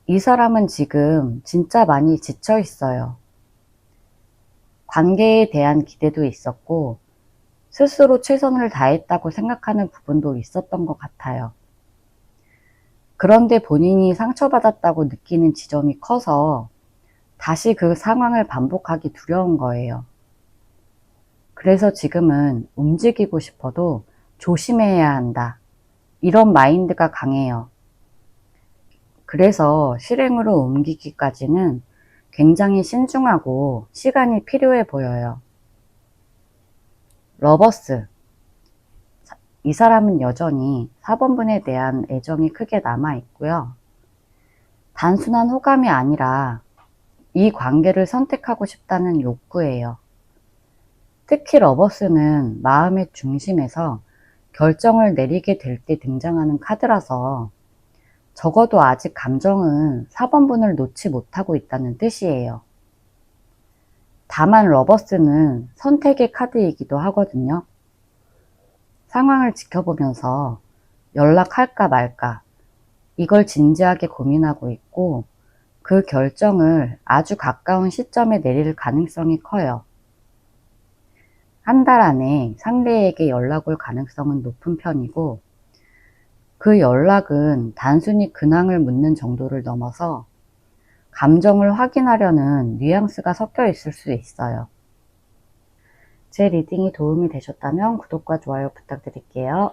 [SPEAKER 1] 이 사람은 지금 진짜 많이 지쳐 있어요. 관계에 대한 기대도 있었고 스스로 최선을 다했다고 생각하는 부분도 있었던 것 같아요. 그런데 본인이 상처받았다고 느끼는 지점이 커서 다시 그 상황을 반복하기 두려운 거예요. 그래서 지금은 움직이고 싶어도 조심해야 한다. 이런 마인드가 강해요. 그래서 실행으로 옮기기까지는 굉장히 신중하고 시간이 필요해 보여요. 러버스. 이 사람은 여전히 4번 분에 대한 애정이 크게 남아 있고요. 단순한 호감이 아니라 이 관계를 선택하고 싶다는 욕구예요. 특히 러버스는 마음의 중심에서 결정을 내리게 될 때 등장하는 카드라서 적어도 아직 감정은 4번 분을 놓지 못하고 있다는 뜻이에요. 다만 러버스는 선택의 카드이기도 하거든요. 상황을 지켜보면서 연락할까 말까 이걸 진지하게 고민하고 있고 그 결정을 아주 가까운 시점에 내릴 가능성이 커요. 한 달 안에 상대에게 연락 올 가능성은 높은 편이고 그 연락은 단순히 근황을 묻는 정도를 넘어서 감정을 확인하려는 뉘앙스가 섞여 있을 수 있어요. 제 리딩이 도움이 되셨다면 구독과 좋아요 부탁드릴게요.